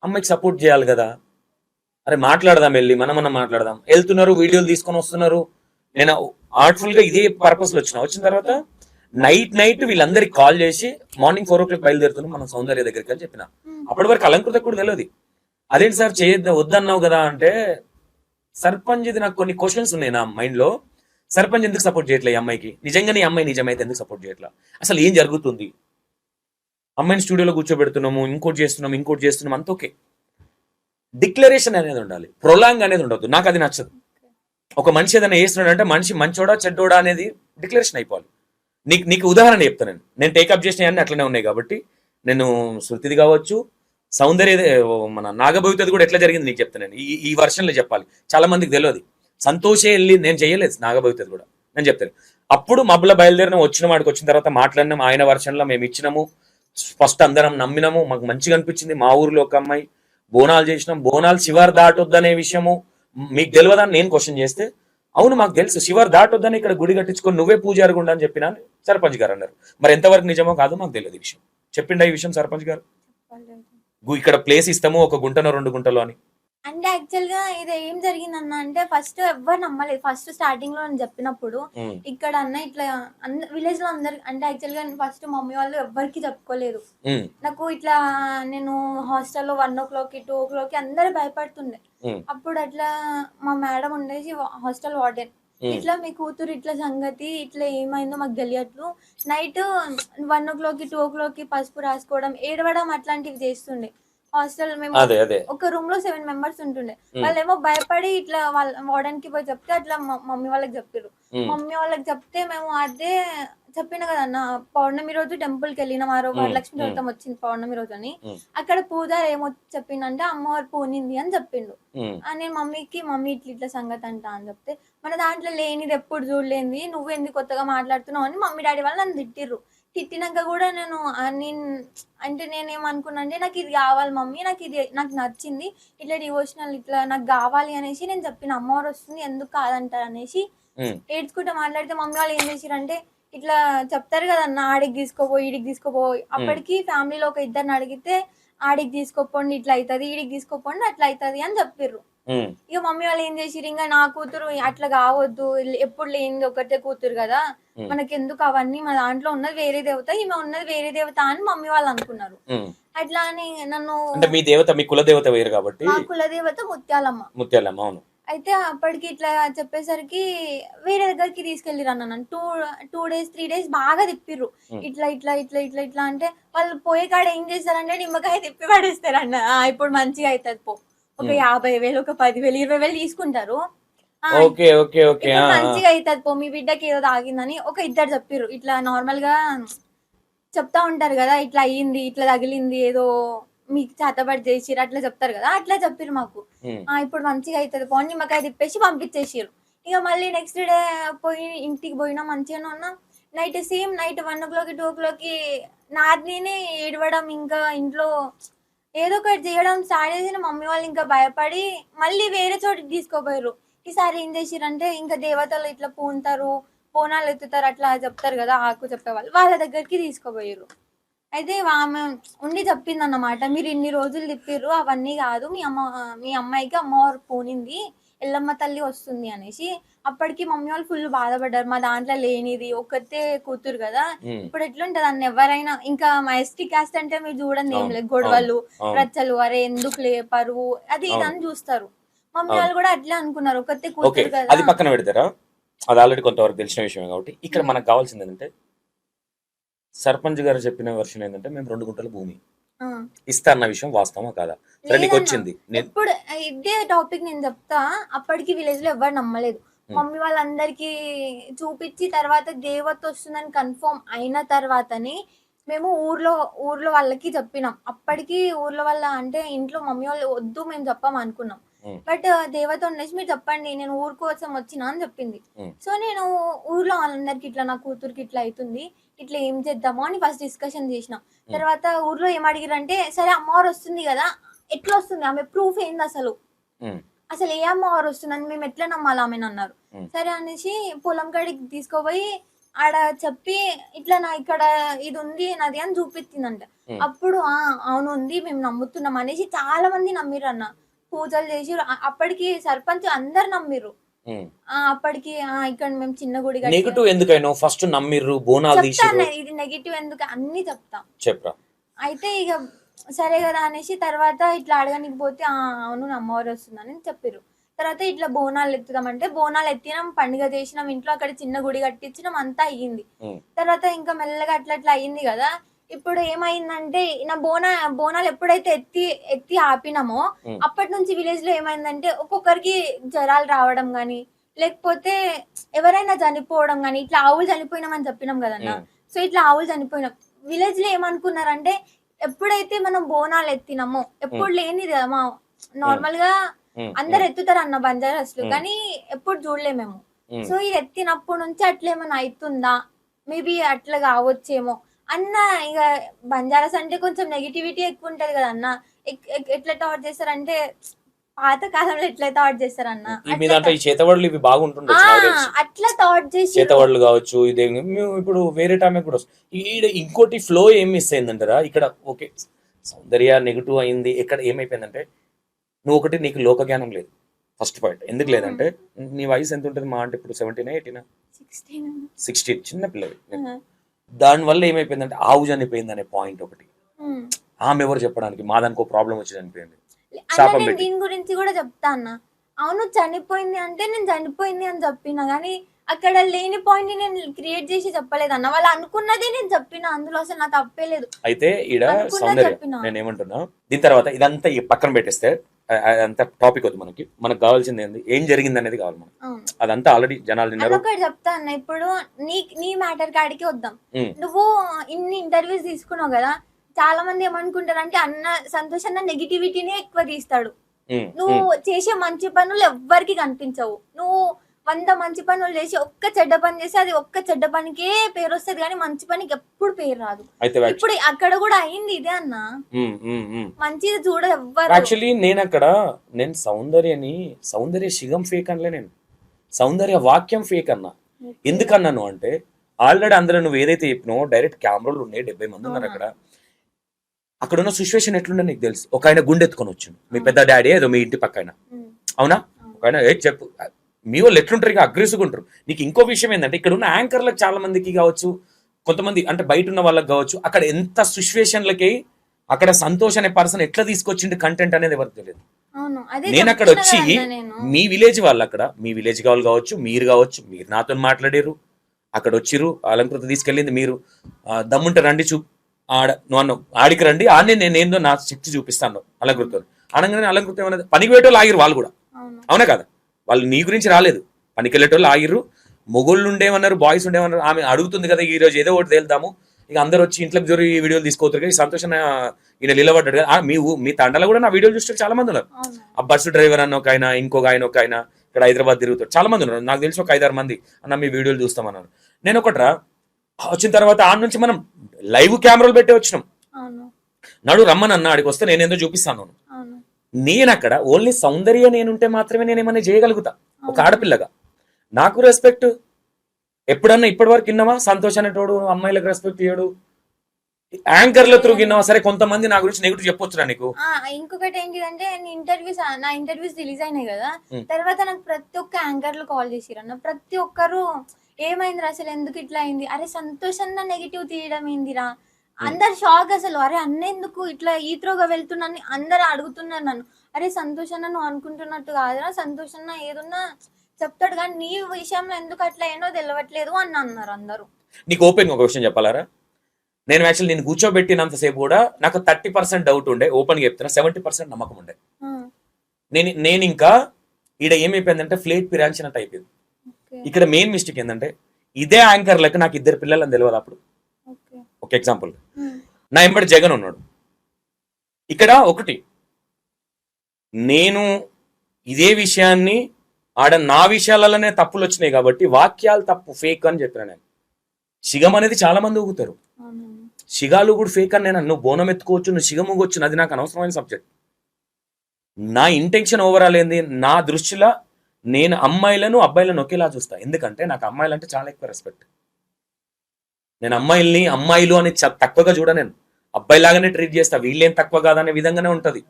అమ్మాయికి సపోర్ట్ చేయాలి కదా. అరే మాట్లాడదాం, వెళ్ళి మనం మాట్లాడదాం. వెళ్తున్నారు, వీడియోలు తీసుకొని వస్తున్నారు. నేను ఆర్ట్ఫుల్ గా ఇదే పర్పస్ లో వచ్చిన తర్వాత నైట్ వీళ్ళందరికి కాల్ చేసి మార్నింగ్ 4 o'clock బయలుదేరుతున్నాం మనం సౌందర్య దగ్గరికి అని చెప్పిన. అప్పటి వరకు అలంకృత కూడా తెలియదు. అదేంటి సార్ చేయొద్దు వద్దన్నావు కదా అంటే, సర్పంచ్ ఇది నాకు కొన్ని క్వశ్చన్స్ ఉన్నాయి నా మైండ్ లో. సర్పంచ్ ఎందుకు సపోర్ట్ చేయట్లేదు ఈ అమ్మాయికి? నిజంగానే ఈ అమ్మాయి నిజమైతే ఎందుకు సపోర్ట్ చేయట్లా? అసలు ఏం జరుగుతుంది? అమ్మాయిని స్టూడియోలో కూర్చోబెడుతున్నాము, ఇంకోటి చేస్తున్నాం అంత ఓకే. డిక్లరేషన్ అనేది ఉండాలి, ప్రొలాంగ్ అనేది ఉండదు. నాకు అది నచ్చదు. ఒక మనిషి ఏదైనా చేస్తున్నాడు అంటే మనిషి మంచోడా చెడ్డోడా అనేది డిక్లరేషన్ అయిపోవాలి. నీకు ఉదాహరణ చెప్తాను. నేను టేకప్ చేసిన అన్ని అట్లనే ఉన్నాయి కాబట్టి, నేను శృతిది కావచ్చు, సౌందర్య, మన నాగభవితది కూడా ఎట్లా జరిగింది నీకు చెప్తాను. నేను ఈ వర్షన్లో చెప్పాలి, చాలా మందికి తెలియదు. సంతోషే వెళ్ళి నేను చేయలేదు నాగభవితది కూడా, నేను చెప్తాను. అప్పుడు మబ్బుల బయలుదేరిన వచ్చిన వాడికి వచ్చిన తర్వాత మాట్లాడినాం. ఆయన వర్షన్లో మేము ఇచ్చినాము. ఫస్ట్ అందరం నమ్మినాము, మాకు మంచిగా అనిపించింది. మా ఊరిలో ఒక అమ్మాయి బోనాలు చేసినాం. బోనాలు శివారు దాటొద్దనే విషయము మీకు తెలియదని నేను క్వశ్చన్ చేస్తే, అవును మాకు తెలుసు, శివారు దాటొద్దని ఇక్కడ గుడి కట్టించుకొని నువ్వే పూజారి గుండా అని చెప్పినా సర్పంచ్ గారు అన్నారు. మరి ఎంతవరకు నిజమో కాదు మాకు తెలియదు ఈ విషయం. చెప్పిండా ఈ విషయం సర్పంచ్ గారు? ఇక్కడ ప్లేస్ ఇస్తాము 1 గుంటనో 2 గుంటలో అని. అంటే యాక్చువల్ గా ఇది ఏం జరిగిందన్న అంటే, ఫస్ట్ ఎవ్వరు నమ్మలేదు. ఫస్ట్ స్టార్టింగ్ లో నేను చెప్పినప్పుడు ఇక్కడ అన్న ఇట్లా విలేజ్ లో అందరు, అంటే యాక్చువల్ గా ఫస్ట్ మమ్మీ వాళ్ళు ఎవ్వరికి చెప్పుకోలేదు. నాకు ఇట్లా నేను హాస్టల్లో 1 o'clock 2 o'clock అందరు భయపడుతుండే. అప్పుడు అట్లా మా మేడం ఉండేసి హాస్టల్ వార్డెన్, ఇట్లా మీ కూతురు ఇట్లా సంగతి ఇట్లా ఏమైందో మాకు తెలియట్లు, నైట్ 1 o'clock 2 o'clock పసుపు రాసుకోవడం, ఏడవడం అట్లాంటివి చేస్తుండే. హాస్టల్ మేము ఒక రూమ్ లో 7 members ఉంటుండే. వాళ్ళేమో భయపడి ఇట్లా వాళ్ళ వార్డెన్ కి పోయి చెప్తే అట్లా మమ్మీ వాళ్ళకి చెప్పారు. మమ్మీ వాళ్ళకి చెప్తే మేము అదే చెప్పిన కదన్న, పౌర్ణమి రోజు టెంపుల్ కి వెళ్ళిన వారు వరలక్ష్మి వ్రతం వచ్చింది పౌర్ణమి రోజు అని. అక్కడ పూజారి ఏమో చెప్పిండంటే అమ్మవారు పూనింది అని చెప్పిండు. నేను మమ్మీకి మమ్మీ ఇట్లా సంగతి అంట అని చెప్తే, మన దాంట్లో లేనిది ఎప్పుడు చూడలేంది, నువ్వు ఎందుకు కొత్తగా మాట్లాడుతున్నావు అని మమ్మీ డాడీ వాళ్ళు నన్ను తిట్టిర్రు. తిట్టినాక కూడా నేను అంటే నేనేమనుకున్నా అంటే, నాకు ఇది కావాలి మమ్మీ, నాకు నచ్చింది, ఇట్లా డివోషనల్ ఇట్లా నాకు కావాలి అనేసి నేను చెప్పిన. అమ్మవారు వస్తుంది ఎందుకు కాదంటారు అనేసి ఏడ్చుకుంటూ మాట్లాడితే మమ్మీ వాళ్ళు ఏం చేసిరంటే, ఇట్లా చెప్తారు కదన్న, ఆడికి తీసుకోపోయి ఈడికి తీసుకోపోయి. అప్పటికి ఫ్యామిలీలో ఒక 2 అడిగితే ఆడికి తీసుకోపోండి ఇట్లా అవుతుంది, ఈడికి తీసుకోపోండి అట్లా అవుతుంది అని చెప్పిర్రు. ఇక మమ్మీ వాళ్ళు ఏం చేసిరు, ఇంకా నా కూతురు అట్లా కావద్దు, ఎప్పుడు లేనిది ఒకటే కూతురు కదా, మనకి ఎందుకు అవన్నీ, మన దాంట్లో ఉన్నది వేరే దేవత, ఈమె ఉన్నది వేరే దేవత అని మమ్మీ వాళ్ళు అనుకున్నారు. అట్లా అని నన్ను, మీ దేవత మీ కుల దేవత వేరు కాబట్టి, మా కుల దేవత ముత్యాలమ్మ. అవును. అయితే అప్పటికి ఇట్లా చెప్పేసరికి వేరే దగ్గరికి తీసుకెళ్ళిరు అన్న. నన్ను 2 days 3 days బాగా తిప్పిర్రు. ఇట్లా ఇట్లా ఇట్లా ఇట్లా ఇట్లా అంటే, వాళ్ళు పోయే కాడ ఏం చేస్తారంటే నిమ్మకాయ తిప్పి పడేస్తారు అన్న. ఇప్పుడు మంచిగా అవుతుంది పో, ఒక 50,000 ఒక 10,000 20,000 తీసుకుంటారు, మంచిగా అవుతుంది పో, మీ బిడ్డకి ఏదో తాగిందని ఒక 2 చెప్పిర్రు. ఇట్లా నార్మల్ గా చెప్తా ఉంటారు కదా, ఇట్లా అయ్యింది, ఇట్లా తగిలింది, ఏదో మీకు చేతబడి చేసిరు అట్లా చెప్తారు కదా, అట్లా చెప్పిరు మాకు. ఇప్పుడు మంచిగా అవుతుంది పో, నిమ్మకాయ తిప్పేసి పంపించేసిరు. ఇక మళ్ళీ నెక్స్ట్ డే పోయి ఇంటికి పోయినా మంచిగానే ఉన్నా. నైట్ 1 o'clock 2 o'clock నేనే ఏడవడం, ఇంకా ఇంట్లో ఏదో ఒకటి చేయడం స్టార్ట్ చేసిన. మమ్మీ వాళ్ళు ఇంకా భయపడి మళ్ళీ వేరే చోటికి తీసుకోపోయారు. ఈసారి ఏం చేసిరంటే, ఇంకా దేవతలు ఇట్లా పూంటారు, బోనాలు ఎత్తుతారు అట్లా చెప్తారు కదా, ఆకు చెప్పేవాళ్ళు, వాళ్ళ దగ్గరికి తీసుకోపోయారు. అయితే ఆమె ఉండి చెప్పింది అన్నమాట, మీరు ఇన్ని రోజులు తిప్పిర్రు అవన్నీ కాదు, మీ అమ్మాయికి అమ్మవారు పూనింది, ఎల్లమ్మ తల్లి వస్తుంది అనేసి. అప్పటికి మమ్మీ వాళ్ళు ఫుల్ బాధపడ్డారు, మా దాంట్లో లేనిది ఒక్కతే కూతురు కదా, ఇప్పుడు ఎట్లుంటది అన్న, ఎవరైనా ఇంకా మా ఎస్టీ క్యాస్ట్ అంటే మీరు చూడండి ఏం లేదు, గొడవలు రచ్చలు, అరే ఎందుకు పరువు అది ఇది అని చూస్తారు. మమ్మీ వాళ్ళు కూడా అట్లా అనుకున్నారు, ఒక్కతే కూతురు కదా. అది పక్కన పెడతారా, అది ఆల్రెడీ కొంతవరకు తెలిసిన విషయమే కాబట్టి. ఇక్కడ మనకు కావాల్సింది ఏంటంటే, సర్పంచ్ గారు చెప్పిన వర్షన్ ఏంటంటే, మేము 2 గుంటల భూమి ఇస్తా అన్న విషయం వాస్తవమా కాదా? వచ్చింది ఇప్పుడు ఇదే టాపిక్ నేను చెప్తా. అప్పటికి విలేజ్ లో ఎవరు నమ్మలేదు. మమ్మీ వాళ్ళందరికి చూపించి తర్వాత దేవత వస్తుందని కన్ఫర్మ్ అయిన తర్వాతని మేము ఊర్లో వాళ్ళకి చెప్పినాం. అప్పటికి ఊర్లో వాళ్ళ అంటే ఇంట్లో మమ్మీ వాళ్ళు వద్దు మేము చెప్పాం అనుకున్నాం. బట్ దేవత ఉండేసి మీరు చెప్పండి, నేను ఊరు కోసం వచ్చినా అని చెప్పింది. సో నేను ఊర్లో వాళ్ళందరికి ఇట్లా నా కూతురికి ఇట్లా అవుతుంది, ఇట్లా ఏం చేద్దాము అని ఫస్ట్ డిస్కషన్ చేసినాం. తర్వాత ఊర్లో ఏం అడిగిరంటే, సరే అమ్మవారు వస్తుంది కదా, ఎట్లా వస్తుంది, ఆమె ప్రూఫ్ ఏంది అసలు ఏ అమ్మవారు వస్తుందని మేము ఎట్లా నమ్మాలి ఆమెను అన్నారు. సరే అనేసి పొలం కాడికి తీసుకోపోయి ఆడ చెప్పి ఇట్లా నా ఇక్కడ ఇది ఉంది నాది అని చూపించిందంట. అప్పుడు అవును ఉంది మేము నమ్ముతున్నాం అనేసి చాలా మంది నమ్మిర్రు అన్న. పూజలు చేసి అప్పటికి సర్పంచ్ అందరు నమ్మిర్రు. అప్పటికి ఇక్కడ మేము చిన్న గుడి నెగటివ్ ఎందుకైనా ఫస్ట్ నమ్మిర్రు బోనాలు తీసిర్రు. ఇది నెగిటివ్ ఎందుకు అన్ని చెప్తా చెప్పరా. అయితే ఇక సరే కదా అనేసి తర్వాత ఇట్లా అడగనికి పోతే అవును అమ్మవారు వస్తుందని చెప్పిర్రు. తర్వాత ఇట్లా బోనాలు ఎత్తుదామంటే బోనాలు ఎత్తినాం, పండుగ చేసినాం, ఇంట్లో అక్కడ చిన్న గుడి కట్టించినాం, అంతా అయ్యింది. తర్వాత ఇంకా మెల్లగా అట్లా అట్లా అయ్యింది కదా. ఇప్పుడు ఏమైందంటే నా బోనాలు ఎప్పుడైతే ఎత్తి ఆపినామో అప్పటి నుంచి విలేజ్ లో ఏమైందంటే ఒక్కొక్కరికి జ్వరాలు రావడం గాని, లేకపోతే ఎవరైనా చనిపోవడం గాని, ఇట్లా ఆవులు చనిపోయినామని చెప్పినాం కదన్నా. సో ఇట్లా ఆవులు చనిపోయినాం. విలేజ్ లో ఏమనుకున్నారంటే ఎప్పుడైతే మనం బోనాలు ఎత్తినామో, ఎప్పుడు లేనిది కదా మా నార్మల్ గా అందరు ఎత్తుతారు అన్న బంజారాస్లు, కానీ ఎప్పుడు చూడలే మేము. సో ఇది ఎత్తినప్పటి నుంచి అట్లేమన్నా అవుతుందా, మేబీ అట్లా కావచ్చేమో అన్న. ఇక బంజారాస్ అంటే కొంచెం నెగిటివిటీ ఎక్కువ ఉంటది కదా అన్న. ఎట్లా థాట్ చేస్తారంటే పాత కాలంలో ఎట్లా థాట్ చేస్తారన్న, చేతవాళ్ళు ఇవి బాగుంటుండే అట్లా థాట్ చేసి చేతవాళ్ళు కావచ్చు. ఇదే ఇప్పుడు వేరే టైం కూడా వస్తుంది. ఇంకోటి ఫ్లో ఏం మిస్ అయిందంటారా ఇక్కడ? ఓకే సౌందర్య నెగిటివ్ అయింది, ఇక్కడ ఏమైపోయిందంటే నువ్వు ఒకటి నీకు లోక జ్ఞానం లేదు ఫస్ట్ పాయింట్. ఎందుకు లేదంటే నీ వయసు ఎంత ఉంటుంది మా అంటే ఇప్పుడు 17, 18, 16 చిన్న పిల్లవి. దానివల్ల ఏమైపోయిందంటే ఆవు చనిపోయింది అనే పాయింట్ ఒకటి. ఆమె ఎవరు చెప్పడానికి మాదానికో ప్రాబ్లం వచ్చి చనిపోయింది. దీని గురించి కూడా చెప్తా అన్న. అవును చనిపోయింది అంటే నేను చనిపోయింది అని చెప్పినా గానీ అక్కడ లేని పాయింట్ ని నేను క్రియేట్ చేసి చెప్పలేదు అన్న. వాళ్ళు అనుకున్నది నేను చెప్పిన, అందులో అసలు నాకు తప్పే లేదు. అయితే ఈడ సౌందర్య నేను ఏమంటున్నా, దీని తర్వాత ఇదంతా పక్కన పెట్టేస్తే అంత టాపిక్ వద్దు మనకి. మనకు కావాల్సింది ఏంది, ఏం జరిగింది అనేది కావాలి మనకి. అదంతా ఆల్రెడీ జనాలు విన్నారు. ఒకటి చెప్తా అన్న, ఇప్పుడు నీ మ్యాటర్ కాడికి వద్దాం. నువ్వు ఇన్ని ఇంటర్వ్యూస్ తీసుకున్నావు కదా, చాలా మంది ఏమనుకుంటారు అంటే అన్న సంతోష్ అన్న నెగిటివిటీనే ఎక్కువ తీస్తాడు. నువ్వు చేసే మంచి పనులు ఎవ్వరికి కనిపించవు. నువ్వు 100 మంచి పనులు చేసి ఒక్క చెడ్డ పని చేసి అది ఒక్క చెడ్డ పనికే పేరు వస్తుంది, కానీ మంచి పనికి ఎప్పుడు పేరు రాదు. ఇప్పుడు అక్కడ కూడా అయింది ఇదే అన్న. మంచిది చూడదు ఎవ్వరు. యాక్చువల్లీ నేను సౌందర్య శిగం ఫేక్ అనలే, నేను సౌందర్య వాక్యం ఫేక్ అన్నా. ఎందుకన్నాను అంటే ఆల్రెడీ అందరూ నువ్వు ఏదైతే చెప్పినావో డైరెక్ట్ కెమెరాలు ఉన్నాయి, 70 మంది ఉన్నారు అక్కడ ఉన్న సిచ్యువేషన్ ఎట్లుండే నీకు తెలుసు. ఒక ఆయన గుండెత్తుకొని వచ్చిండు, మీ పెద్ద డాడీ ఏదో మీ ఇంటి పక్కన, అవునా? ఒక ఆయన చెప్పు, మీ వాళ్ళు ఎట్లుంటారు, ఇక అగ్రెసివ్గా ఉంటారు. నీకు ఇంకో విషయం ఏంటంటే ఇక్కడ ఉన్న యాంకర్లకు చాలా మందికి కావచ్చు, కొంతమంది అంటే బయట ఉన్న వాళ్ళకి కావచ్చు, అక్కడ ఎంత సిచ్యువేషన్లకి అక్కడ సంతోష్ అనే పర్సన్ ఎట్లా తీసుకొచ్చిండు కంటెంట్ అనేది ఎవరికి తెలియదు. నేను అక్కడ వచ్చి మీ విలేజ్ వాళ్ళు, అక్కడ మీ విలేజ్ వాళ్ళు కావచ్చు, మీరు కావచ్చు, మీరు నాతో మాట్లాడారు, అక్కడ వచ్చిర్రు, అలంకృత తీసుకెళ్ళింది మీరు, దమ్ముంటే రండి నువ్వు ఆడికి రండి, ఆడనే నేను ఏందో నా శక్తి చూపిస్తాను అలంకృత అనగానే అలంకృత ఏమన్నది, పనికి పెట్టేవాళ్ళు ఆగిరు వాళ్ళు కూడా, అవునా కదా? వాళ్ళు నీ గురించి రాలేదు, పనికి వెళ్ళేటోళ్ళు ఆగిర్రు. మొగోళ్ళు ఉండేమన్నారు, బాయ్స్ ఉండేమన్నారు. ఆమె అడుగుతుంది కదా ఈ రోజు ఏదో ఒకటి తేలుతాము, ఇక అందరు వచ్చి ఇంట్లోకి జోరి ఈ వీడియోలు తీసుకోతారు కదా. సంతోషం ఈయన నిలబడ్డాడు కదా. మీ తండలో కూడా నా వీడియోలు చూస్తే చాలా మంది ఉన్నారు. ఆ బస్సు డ్రైవర్ అన్న ఒక ఆయన, ఇంకొక ఆయన ఇక్కడ హైదరాబాద్ తిరుగుతాడు, చాలా మంది ఉన్నారు. నాకు తెలిసి ఒక 5-6 మంది అన్న మీ వీడియోలు చూస్తామన్నారు. నేను ఒకట్రా వచ్చిన తర్వాత ఆ నుంచి మనం లైవ్ కెమెరాలు పెట్టే వచ్చినాం. నడు రమ్మని అన్న, ఆడికి వస్తే నేనేందో చూపిస్తాను. నేను అక్కడ ఓన్లీ సౌందర్య నేనుంటే మాత్రమే నేను ఏమన్నా చేయగలుగుతా ఒక ఆడపిల్లగా. నాకు రెస్పెక్ట్ ఎప్పుడన్నా ఇప్పటి వరకు విన్నావా? సంతోష్ అనేటోడు అమ్మాయిలకు రెస్పెక్ట్ ఇయ్యడు, యాంకర్ల త్రూ విన్నావా? సరే కొంతమంది నా గురించి నెగిటివ్ చెప్పొచ్చురా నీకు. ఇంకొకటి ఏంటిదంటే నా ఇంటర్వ్యూస్ రిలీజ్ అయినాయి కదా, తర్వాత నాకు ప్రతి ఒక్క యాంకర్లు కాల్ చేసిరన్న. ప్రతి ఒక్కరు ఏమైందిరా అసలు, ఎందుకు ఇట్లా అయింది, అరే సంతోష్ అన్న నెగిటివ్ తీయడం ఏందిరా, అందరు షాక్ అసలు. అరే అన్న ఎందుకు ఇట్లా ఈత్రోగా వెళ్తున్నాను అందరు అడుగుతున్నారు నన్ను. అరే సంతోష్ అన్న నువ్వు అనుకుంటున్నట్టు కాదురా, సంతోష్ అన్న ఏదున్నా చెప్తాడు కానీ నీ విషయంలో ఎందుకు అట్లా ఏంటో తెలియట్లేదు అని అన్నారు అందరూ. నీకు ఓపెన్ ఒక విషయం చెప్పాలారా, నేను యాక్చువల్ నేను కూర్చోబెట్టినంతసేపు కూడా నాకు 30% డౌట్ ఉండే, ఓపెన్ గా చెప్తున్నా, 70% నమ్మకం ఉండే. నేను ఇంకా ఈడ ఏమైపోయిందంటే ఫ్లేట్ పిరాంచినట్టు అయిపోయింది. ఇక్కడ మెయిన్ మిస్టేక్ ఏంటంటే ఇదే యాంకర్లకు నాకు 2 పిల్లలని తెలియదు అప్పుడు. ఒక ఎగ్జాంపుల్, నా ఎంబడి జగన్ ఉన్నాడు. ఇక్కడ ఒకటి నేను ఇదే విషయాన్ని ఆడ నా విషయాలలోనే తప్పులు వచ్చినాయి కాబట్టి వాక్యాలు తప్పు ఫేక్ అని చెప్పిన నేను. శిగం అనేది చాలా మంది ఊగుతారు, శిగాలు కూడా ఫేక్ అని నేను. నువ్వు బోనం ఎత్తుకోవచ్చు, నువ్వు శిగం ఊగొచ్చు, అది నాకు అనవసరమైన సబ్జెక్ట్. నా ఇంటెన్షన్ ఓవరాల్ ఏంది, నా దృష్టిలో నేను అమ్మాయిలను అబ్బాయిలను ఒకేలా చూస్తా. ఎందుకంటే నాకు అమ్మాయిలంటే చాలా ఎక్కువ రెస్పెక్ట్. నేను అమ్మాయిలు అని తక్కువగా చూడ, నేను అబ్బాయి లాగానే ట్రీట్ చేస్తా, వీళ్ళేం తక్కువ కాదనే విధంగానే ఉంటది.